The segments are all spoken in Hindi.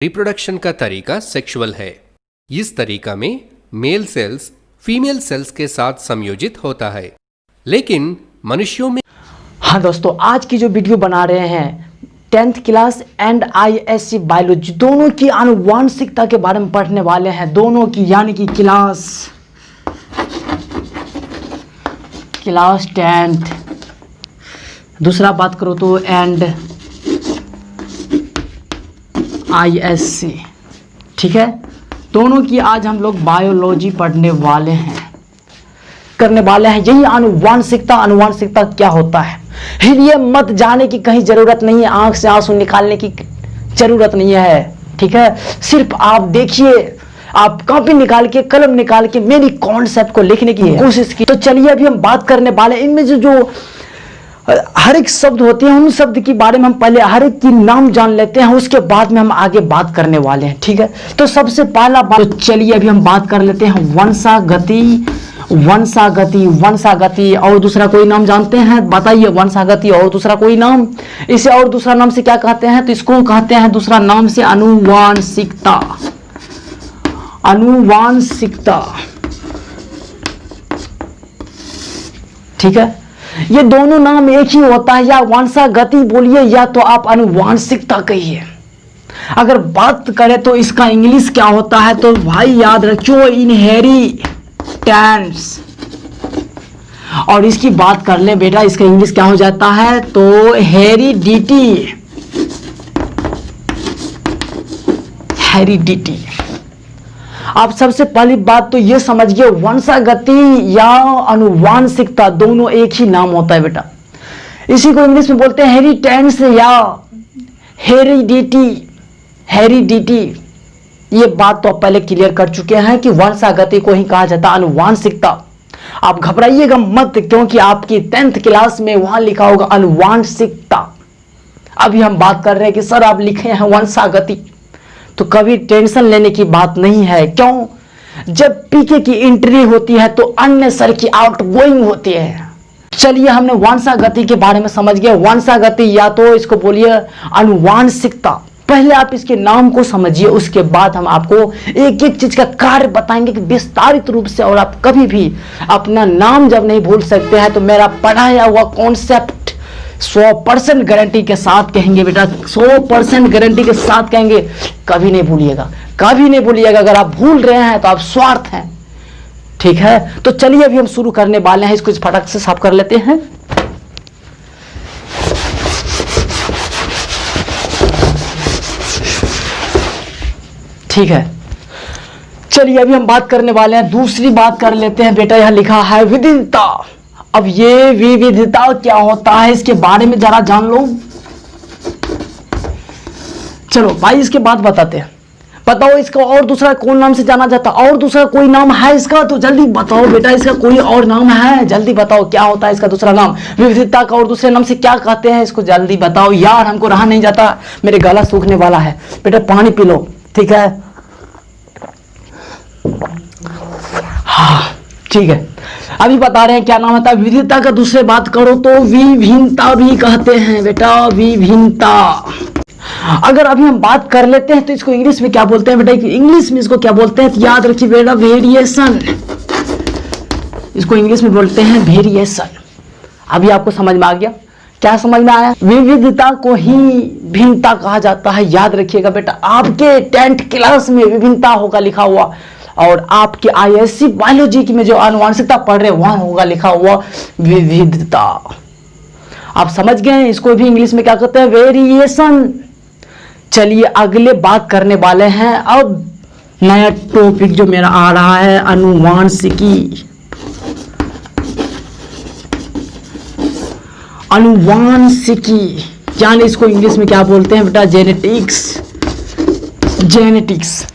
रिप्रोडक्शन का तरीका सेक्सुअल है। इस तरीका में मेल सेल्स फीमेल सेल्स के साथ संयोजित होता है, लेकिन मनुष्यों में। हाँ दोस्तों, आज की जो वीडियो बना रहे हैं 10th class and ISC biology दोनों की आनुवांशिकता के बारे में पढ़ने वाले हैं। दोनों की यानी कि क्लास 10th, दूसरा बात करो तो एंड ISC, ठीक है। दोनों की आज हम लोग बायोलॉजी पढ़ने वाले हैं, करने वाले हैं। यही आनुवांशिकता क्या होता है, ये मत जाने की कहीं जरूरत नहीं है, आंख से आंसू निकालने की जरूरत नहीं है, ठीक है। सिर्फ आप देखिए, आप कॉपी निकाल के कलम निकाल के मेरी कॉन्सेप्ट को लिखने की कोशिश की। तो चलिए अभी हम बात करने वाले हैं इनमें जो हर एक शब्द होते हैं, उन शब्द के बारे में हम पहले हर एक की नाम जान लेते हैं, उसके बाद में हम आगे बात करने वाले हैं, ठीक है। तो सबसे पहला बात, तो चलिए अभी हम बात कर लेते हैं वंशागति। और दूसरा कोई नाम जानते हैं, बताइए। वंशागति और दूसरा कोई नाम, इसे और दूसरा नाम से क्या कहते हैं, तो इसको कहते हैं दूसरा नाम से आनुवांशिकता। ठीक है। ये दोनों नाम एक ही होता है, या वंशागति बोलिए या तो आप आनुवांशिकता कहिए। अगर बात करें तो इसका इंग्लिश क्या होता है, तो भाई याद रखियो इनहेरिटेंस। और इसकी बात कर ले बेटा, इसका इंग्लिश क्या हो जाता है, तो हेरिडिटी। आप सबसे पहली बात तो ये समझिए, वंशागति या आनुवांशिकता दोनों एक ही नाम होता है बेटा। इसी को इंग्लिश में बोलते हैं हेरिटेंस या हेरिडिटी। ये बात तो आप पहले क्लियर कर चुके हैं कि वंशागति को ही कहा जाता है आनुवांशिकता। आप घबराइएगा मत, क्योंकि आपकी 10th क्लास में वहां लिखा होगा आनुवांशिकता। अभी हम बात कर रहे हैं कि सर आप लिखे हैं वंशागति, तो कभी टेंशन लेने की बात नहीं है। क्यों? जब पीके की एंट्री होती है तो अन्य सर की आउटगोइंग होती है। चलिए हमने वंशागति के बारे में समझ गए। वंशागति या तो इसको बोलिए आनुवांशिकता। पहले आप इसके नाम को समझिए, उसके बाद हम आपको एक एक चीज का कार्य बताएंगे कि विस्तारित रूप से। और आप कभी भी अपना नाम जब नहीं भूल सकते हैं तो मेरा पढ़ाया हुआ कॉन्सेप्ट 100% गारंटी के साथ कहेंगे बेटा, 100% गारंटी के साथ कहेंगे, कभी नहीं भूलिएगा, कभी नहीं भूलिएगा। अगर आप भूल रहे हैं तो आप स्वार्थ हैं, ठीक है। तो चलिए अभी हम शुरू करने वाले हैं, इसको फटाक से साफ कर लेते हैं। ठीक है, चलिए अभी हम बात करने वाले हैं, दूसरी बात कर लेते हैं बेटा। यहां लिखा है विविधता। अब ये विविधता क्या होता है, इसके बारे में जरा जान लो। चलो भाई, इसके बाद बताते हैं। बताओ इसका और दूसरा कौन नाम से जाना जाता है, और दूसरा कोई नाम है इसका, तो जल्दी बताओ बेटा, इसका कोई और नाम है, जल्दी बताओ क्या होता है इसका दूसरा नाम। विविधता का और दूसरे नाम से क्या कहते हैं, इसको जल्दी बताओ यार, हमको रहा नहीं जाता, मेरे गला सूखने वाला है। बेटा पानी पी लो, ठीक है। हाँ ठीक है, अभी बता रहे हैं क्या नाम होता है विविधता का। दूसरे बात करो तो विभिन्नता भी कहते हैं बेटा, विभिन्नता। अगर अभी हम बात कर लेते हैं तो इसको इंग्लिश में क्या बोलते हैं बेटा, इंग्लिश में इसको क्या बोलते हैं, तो याद रखिए बेटा वेरिएशन। इसको इंग्लिश में बोलते हैं वेरिएशन। अभी आपको समझ में आ गया, क्या समझ में आया? विविधता को ही भिन्नता कहा जाता है, याद रखिएगा बेटा। आपके 10th क्लास में विभिन्नता होगा लिखा हुआ, और आपके ISC बायोलॉजी की में जो आनुवांशिकता पढ़ रहे हैं वहां होगा लिखा हुआ विविधता। आप समझ गए हैं, इसको भी इंग्लिश में क्या कहते हैं, वेरिएशन। चलिए अगले बात करने वाले हैं। अब नया टॉपिक जो मेरा आ रहा है, आनुवांशिकी। यानी इसको इंग्लिश में क्या बोलते हैं बेटा, जेनेटिक्स।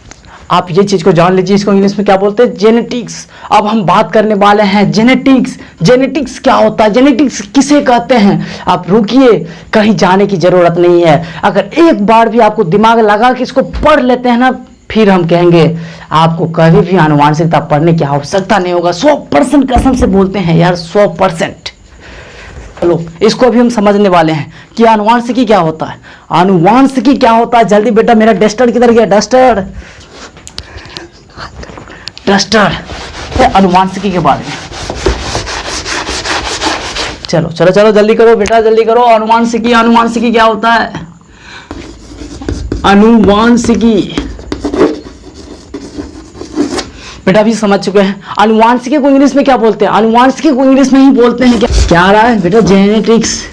आप ये चीज को जान लीजिए, इसको इंग्लिश में क्या बोलते हैं, जेनेटिक्स। अब हम बात करने वाले हैं जेनेटिक्स क्या होता है, जेनेटिक्स किसे कहते हैं। आप रुकिए, कहीं जाने की जरूरत नहीं है। अगर एक बार भी आपको दिमाग लगा कि इसको पढ़ लेते हैं ना, फिर हम कहेंगे आपको कभी भी आनुवांशिकता पढ़ने की आवश्यकता नहीं होगा। 100% कसम से बोलते हैं यार, 100%। चलो इसको भी हम समझने वाले हैं कि आनुवांशिकी क्या होता है। आनुवांशिकी क्या होता है, जल्दी बेटा, मेरा डस्टर किधर गया, डस्टर डस्टर आनुवांशिकी के बारे में। चलो चलो चलो जल्दी करो बेटा, जल्दी करो। आनुवांशिकी, आनुवांशिकी क्या होता है, आनुवांशिकी बेटा अभी समझ चुके हैं। आनुवांशिकी को इंग्लिश में क्या बोलते हैं, आनुवांशिकी को इंग्लिश में ही बोलते हैं क्या आ रहा है बेटा, जेनेटिक्स।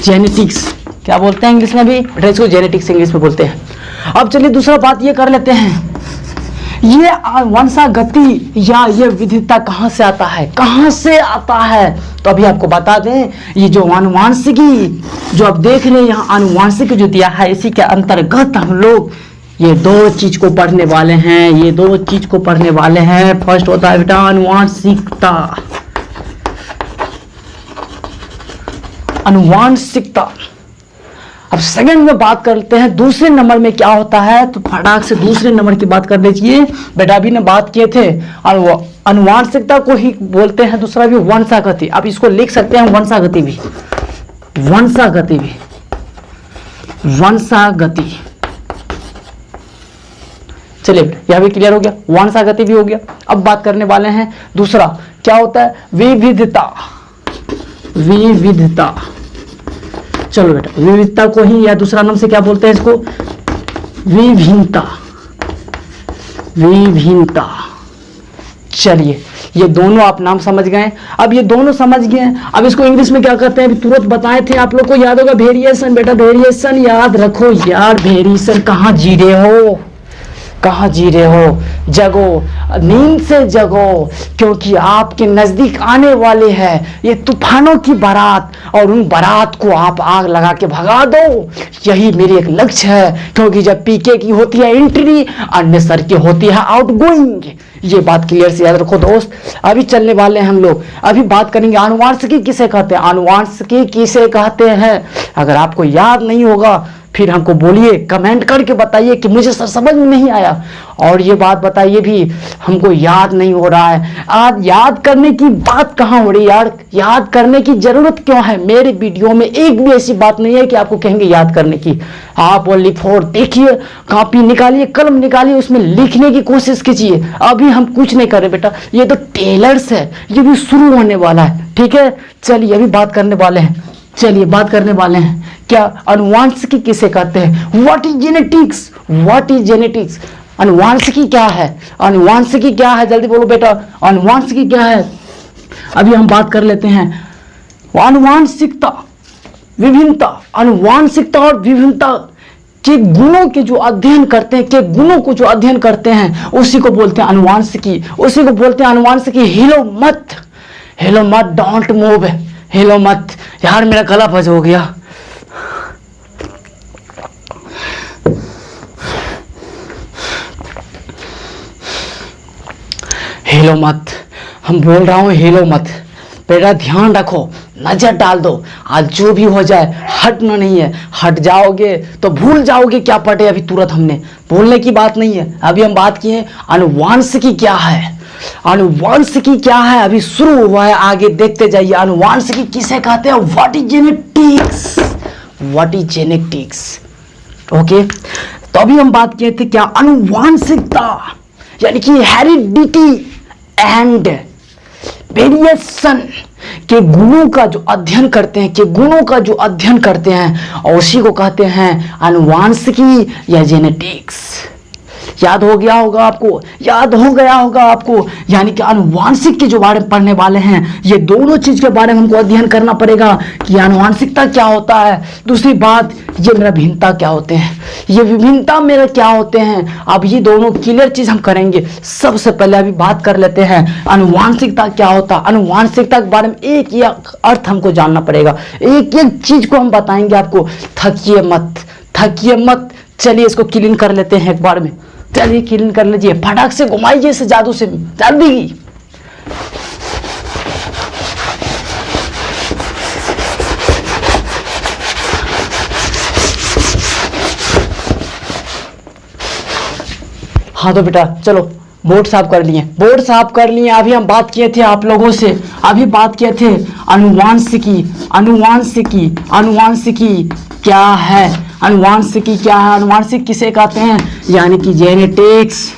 जेनेटिक्स क्या बोलते हैं इंग्लिश में भी बेटा, इसको जेनेटिक्स इंग्लिश में बोलते हैं। अब चलिए दूसरा बात ये कर लेते हैं, ये वंशागति या ये विविधता कहाँ से आता है, कहाँ से आता है। तो अभी आपको बता दें, ये जो आनुवांशिकी जो आप देख रहे हैं यहाँ आनुवांशिकी जो दिया है, इसी के अंतर्गत हम लोग ये दो चीज को पढ़ने वाले हैं, ये दो चीज को पढ़ने वाले हैं। फर्स्ट होता है बेटा आनुवांशिकता, आनुवांशिकता। अब सेकंड में बात करते हैं दूसरे नंबर में क्या होता है, तो फटाक से दूसरे नंबर की बात कर लीजिए बेटा। अभी ने बात किए थे और आनुवांशिकता को ही बोलते हैं दूसरा भी वंशागति। आप इसको लिख सकते हैं वंशागति भी, वंशागति भी, वंशागति। चलिए यह भी क्लियर हो गया, वंशागति भी हो गया। अब बात करने वाले हैं दूसरा क्या होता है, विविधता। विविधता, चलो बेटा विविधता को ही या दूसरा नाम से क्या बोलते हैं इसको, विभिन्नता। विभिन्नता, चलिए ये दोनों आप नाम समझ गए। अब ये दोनों समझ गए, अब इसको इंग्लिश में क्या कहते हैं, अभी तुरंत बताए थे आप लोग को, याद होगा वेरिएशन बेटा, वेरिएशन याद रखो यार। वेरिएशन कहाँ जी रहे हो, कहाँ जी रहे हो, जगो, नींद से जगो, क्योंकि आपके नजदीक आने वाले हैं ये तूफानों की बारात, और उन बारात को आप आग लगा के भगा दो। यही मेरी एक लक्ष्य है, क्योंकि जब पीके की होती है एंट्री, अन्य सर की होती है आउटगोइंग। ये बात क्लियर से याद रखो दोस्त। अभी चलने वाले हैं हम लोग, अभी बात करेंगे आनुवांशिकी किसे कहते हैं, आनुवांशिकी किसे कहते हैं। अगर आपको याद नहीं होगा फिर हमको बोलिए, कमेंट करके बताइए कि मुझे सर समझ में नहीं आया, और ये बात बताइए भी हमको याद नहीं हो रहा है। आज याद करने की बात कहाँ हो रही यार, याद करने की जरूरत क्यों है। मेरे वीडियो में एक भी ऐसी बात नहीं है कि आपको कहेंगे याद करने की। आप ओनली फॉर देखिए, कॉपी निकालिए, कलम निकालिए, उसमें लिखने की कोशिश कीजिए। अभी हम कुछ नहीं कर रहे बेटा, ये तो टेलर्स है, ये भी शुरू होने वाला है, ठीक है। चलिए अभी बात करने वाले हैं, चलिए बात करने वाले हैं क्या आनुवांशिकी किसे कहते हैं, what is genetics, what is genetics. आनुवांशिकी क्या है, आनुवांशिकी क्या है, जल्दी बोलो बेटा, आनुवांशिकी क्या है। अभी हम बात कर लेते हैं आनुवांशिकता, विभिन्नता। आनुवांशिकता और विभिन्नता के गुणों के जो अध्ययन करते हैं, के गुणों को जो अध्ययन करते हैं, उसी को बोलते हैं आनुवांशिकी, उसी को बोलते हैं आनुवांशिकी। हिलो मत, हिलो मत, डोंट मूव, हिलो मत। यार मेरा गला फंस हो गया। हिलो मत, हम बोल रहा हूं हिलो मत बेटा, ध्यान रखो, नजर डाल दो। आज जो भी हो जाए हटना नहीं है, हट जाओगे तो भूल जाओगे क्या पढ़े अभी तुरंत हमने। भूलने की बात नहीं है। अभी हम बात किए आनुवांशिकी क्या है, आनुवांशिकी क्या है, अभी शुरू हुआ है, आगे देखते जाइए। आनुवांशिकी किसे कहते हैं, what is genetics, what is genetics. Okay, तो अभी हम बात किए थे क्या, आनुवांशिकता यानी कि हेरिडिटी एंड वेरिएशन के गुणों का जो अध्ययन करते हैं, के गुणों का जो अध्ययन करते हैं, और उसी को कहते हैं आनुवांशिकी या जेनेटिक्स। याद हो गया होगा आपको, याद हो गया होगा आपको। यानी कि आनुवांशिक के जो बारे में पढ़ने वाले हैं, ये दोनों चीज के बारे में हमको अध्ययन करना पड़ेगा कि आनुवांशिकता क्या होता है, दूसरी बात ये मेरा भिन्नता क्या होते हैं, ये विभिन्नता मेरे क्या होते हैं। अब ये दोनों क्लियर चीज हम करेंगे। सबसे पहले अभी बात कर लेते हैं आनुवांशिकता क्या होता है। आनुवांशिकता के बारे में एक ही अर्थ हमको जानना पड़ेगा, एक एक चीज को हम बताएंगे आपको। थकिए मत, थकिए मत। चलिए इसको क्लीन कर लेते हैं एक बार में, चलिए क्लीन कर लीजिए, फटाक से घुमाइए इसे जादू से, जल्दी। हाँ तो बेटा चलो बोर्ड साफ कर लिए, बोर्ड साफ कर लिए। अभी हम बात किए थे आप लोगों से, अभी बात किए थे अनुवांशिकी। अनुवांशिकी, अनुवांशिकी क्या है? अनुवांशिकी क्या है? अनुवांशिक किसे कहते हैं? यानी कि जेनेटिक्स।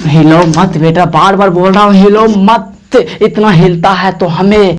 हिलो मत बेटा, बार बार बोल रहा हूँ हिलो मत, इतना हिलता है तो हमें